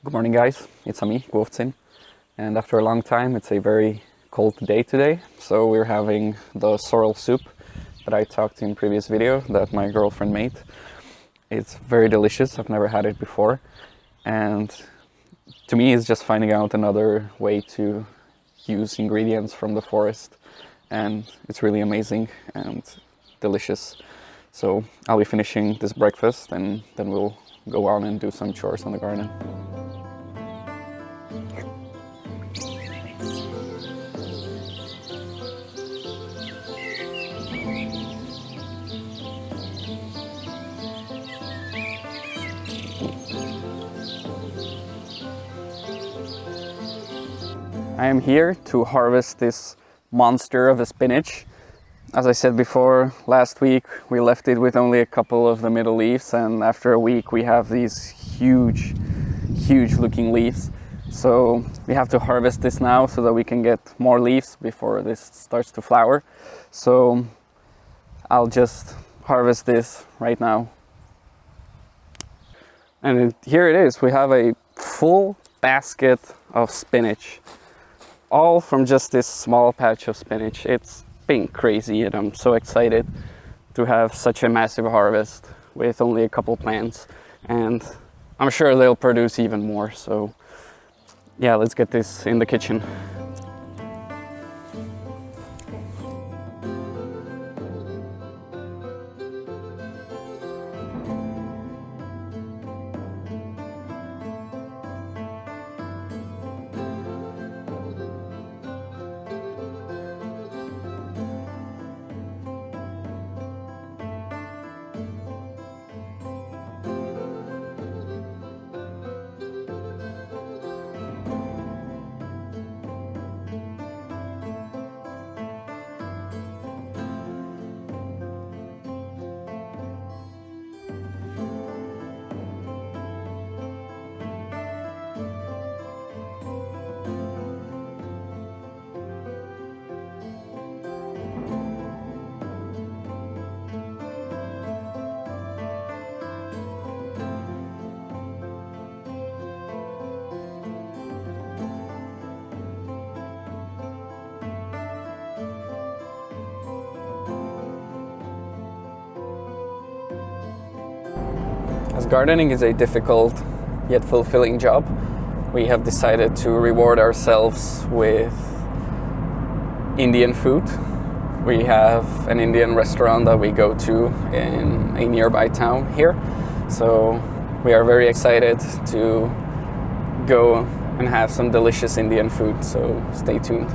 Good morning, guys. It's me, Głowcyn, and after a long time, it's a very cold day today. So we're having the sorrel soup that I talked in previous video that my girlfriend made. It's very delicious. I've never had it before, and to me, it's just finding out another way to use ingredients from the forest, and it's really amazing and delicious. So I'll be finishing this breakfast, and then we'll go on and do some chores on the garden. I am here to harvest this monster of a spinach. As I said before, last week we left it with only a couple of the middle leaves, and after a week we have these huge looking leaves. So we have to harvest this now so that we can get more leaves before this starts to flower. So I'll just harvest this right now. And here it is. We have a full basket of spinach, all from just this small patch of spinach. It's been crazy, and I'm so excited to have such a massive harvest with only a couple plants, and I'm sure they'll produce even more. So yeah, let's get this in the kitchen. As gardening is a difficult yet fulfilling job, we have decided to reward ourselves with Indian food. We have an Indian restaurant that we go to in a nearby town here. So we are very excited to go and have some delicious Indian food, so stay tuned.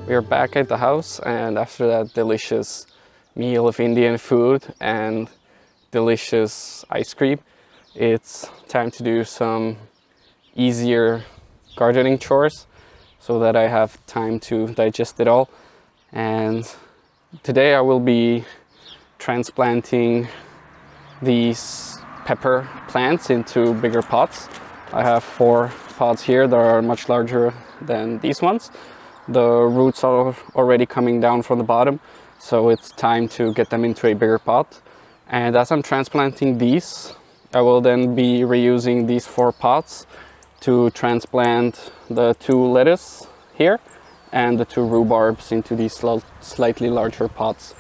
we are back at the house, and after that delicious meal of Indian food and delicious ice cream, it's time to do some easier gardening chores so that I have time to digest it all. And today I will be transplanting these pepper plants into bigger pots. I have 4 pots here that are much larger than these ones. The roots are already coming down from the bottom, so it's time to get them into a bigger pot. And as I'm transplanting these, I will then be reusing these 4 pots to transplant the 2 lettuce here and the 2 rhubarbs into these slightly larger pots.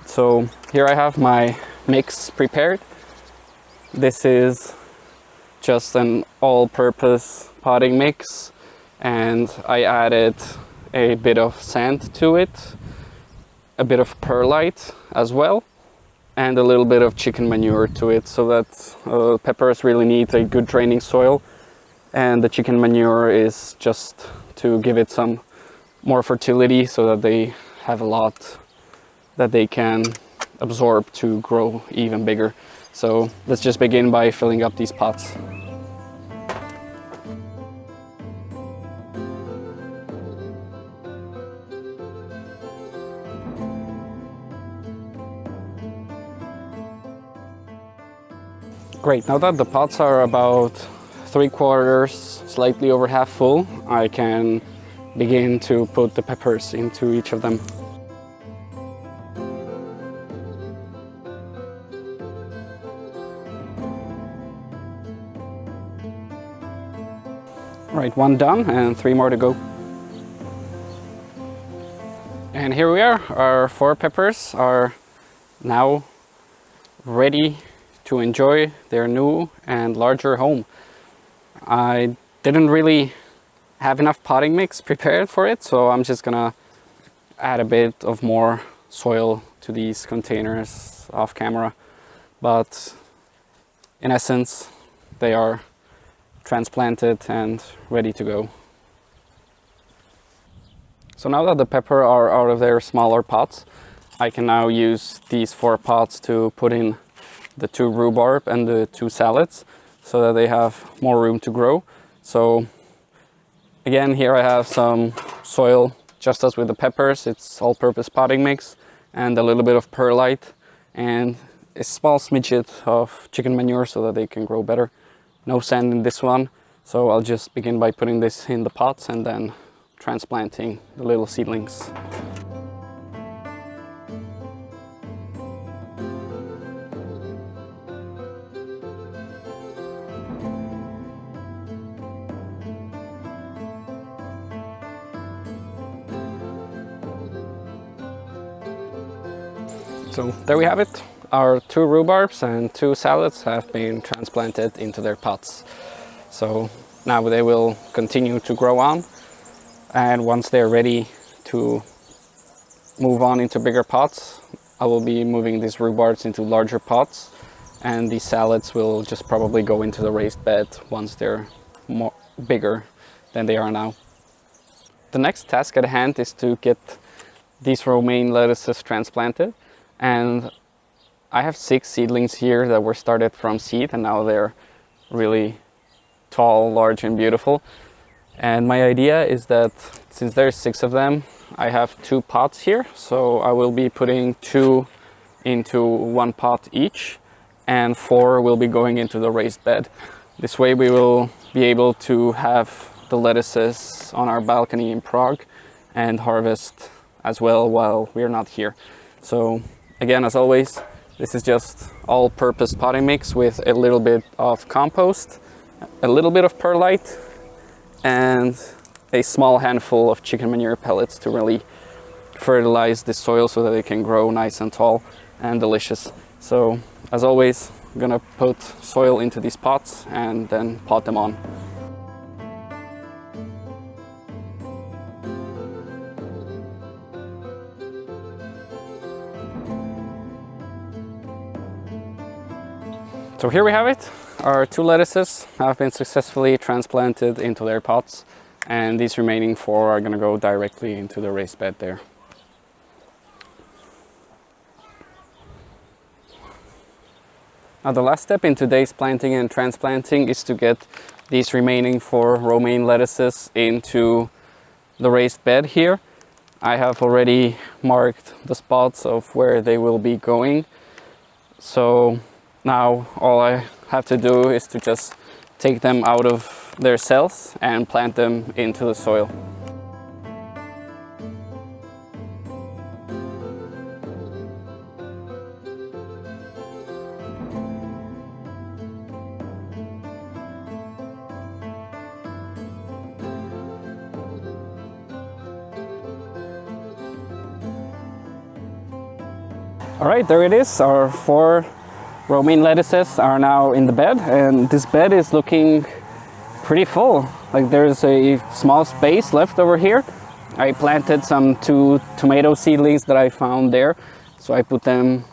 So here I have my mix prepared. This is just an all-purpose potting mix, and I added a bit of sand to it, a bit of perlite as well, and a little bit of chicken manure to it, so that peppers really need a good draining soil, and the chicken manure is just to give it some more fertility so that they have a lot that they can absorb to grow even bigger. So let's just begin by filling up these pots. Great, now that the pots are about 3/4, slightly over half full, I can begin to put the peppers into each of them. Right, 1 done and 3 more to go. And here we are, our 4 peppers are now ready to enjoy their new and larger home. I didn't really have enough potting mix prepared for it, so I'm just gonna add a bit of more soil to these containers off camera. But in essence, they are transplanted and ready to go. So now that the pepper are out of their smaller pots, I can now use these 4 pots to put in the 2 rhubarb and the 2 salads so that they have more room to grow. So again, here I have some soil, just as with the peppers. It's all-purpose potting mix and a little bit of perlite and a small smidget of chicken manure so that they can grow better. No sand in this one, so I'll just begin by putting this in the pots and then transplanting the little seedlings. So there we have it. Our 2 rhubarbs and 2 salads have been transplanted into their pots. So now they will continue to grow on, and once they're ready to move on into bigger pots, I will be moving these rhubarbs into larger pots, and these salads will just probably go into the raised bed once they're more bigger than they are now. The next task at hand is to get these romaine lettuces transplanted, and I have 6 seedlings here that were started from seed, and now they're really tall, large and beautiful. And my idea is that since there's 6 of them, I have 2 pots here, so I will be putting 2 into 1 pot each, and 4 will be going into the raised bed. This way we will be able to have the lettuces on our balcony in Prague and harvest as well while we're not here. So again, as always, this is just all-purpose potting mix with a little bit of compost, a little bit of perlite, and a small handful of chicken manure pellets to really fertilize the soil so that it can grow nice and tall and delicious. So as always, I'm gonna put soil into these pots and then pot them on. So here we have it. Our 2 lettuces have been successfully transplanted into their pots, and these remaining 4 are gonna go directly into the raised bed there. Now the last step in today's planting and transplanting is to get these remaining 4 romaine lettuces into the raised bed here. I have already marked the spots of where they will be going. So now all I have to do is to just take them out of their cells and plant them into the soil. All right, there it is. Our 4 romaine lettuces are now in the bed, and this bed is looking pretty full. Like there's a small space left over here. I planted some 2 tomato seedlings that I found there, so I put them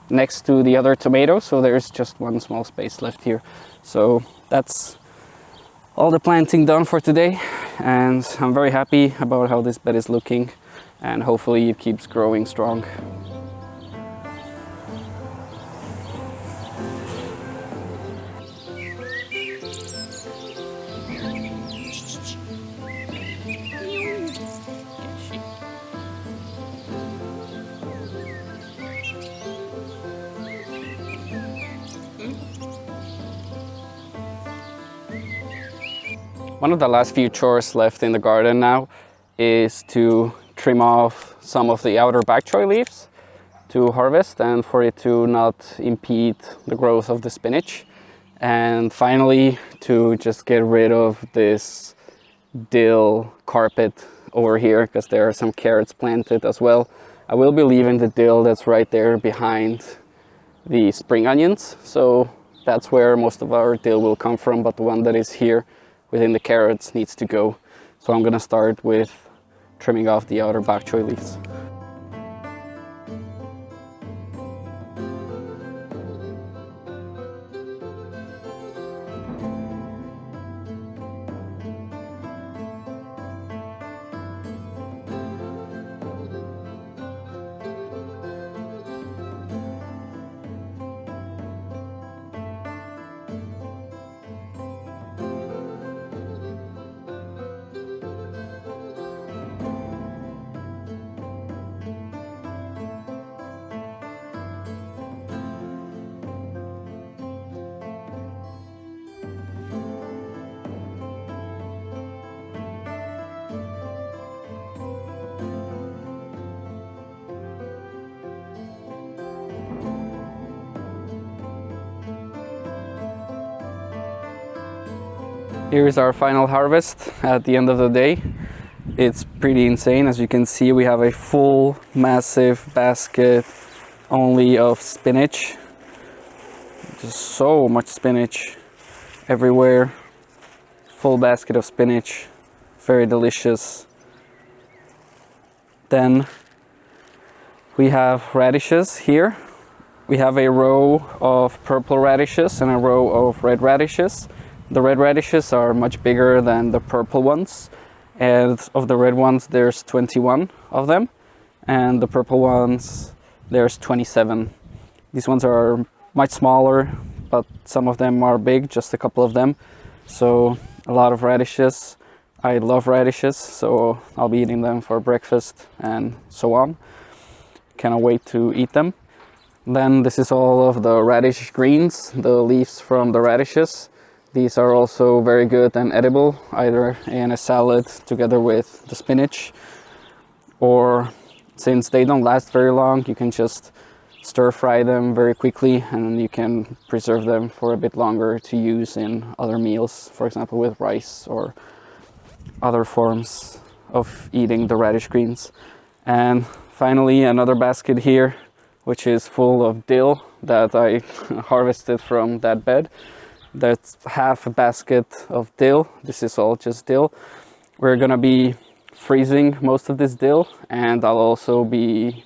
next to the other tomatoes, so there's just one small space left here. So that's all the planting done for today, and I'm very happy about how this bed is looking, and hopefully it keeps growing strong. One of the last few chores left in the garden now is to trim off some of the outer bok choy leaves to harvest and for it to not impede the growth of the spinach. And finally, to just get rid of this dill carpet over here, because there are some carrots planted as well. I will be leaving the dill that's right there behind the spring onions. So that's where most of our dill will come from, but the one that is here within the carrots needs to go. So I'm gonna start with trimming off the outer bok choy leaves. Here's our final harvest at the end of the day. It's pretty insane. As you can see, we have a full massive basket only of spinach. Just so much spinach everywhere. Full basket of spinach, very delicious. Then we have radishes here. We have a row of purple radishes and a row of red radishes. The red radishes are much bigger than the purple ones, and of the red ones there's 21 of them, and the purple ones there's 27. These ones are much smaller, but some of them are big, just a couple of them. So a lot of radishes. I love radishes, so I'll be eating them for breakfast and so on. Cannot wait to eat them. Then this is all of the radish greens, the leaves from the radishes. These are also very good and edible, either in a salad together with the spinach, or since they don't last very long, you can just stir fry them very quickly, and then you can preserve them for a bit longer to use in other meals, for example with rice or other forms of eating the radish greens. And finally, another basket here, which is full of dill that I harvested from that bed. That's half a basket of dill. This is all just dill. We're gonna be freezing most of this dill, and I'll also be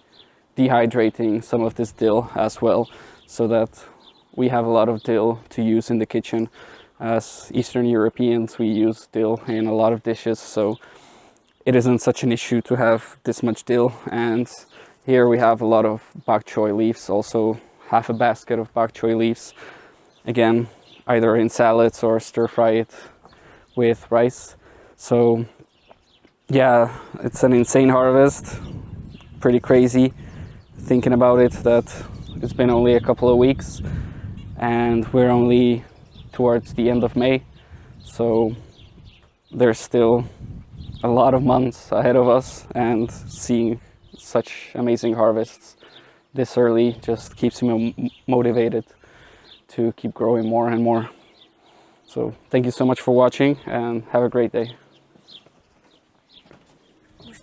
dehydrating some of this dill as well, so that we have a lot of dill to use in the kitchen. As Eastern Europeans, we use dill in a lot of dishes, so it isn't such an issue to have this much dill. And here we have a lot of bok choy leaves, also half a basket of bok choy leaves. Again, either in salads or stir fry it with rice. So yeah, it's an insane harvest, pretty crazy thinking about it, that it's been only a couple of weeks and we're only towards the end of May, so there's still a lot of months ahead of us, and seeing such amazing harvests this early just keeps me motivated to keep growing more and more. So thank you so much for watching and have a great day.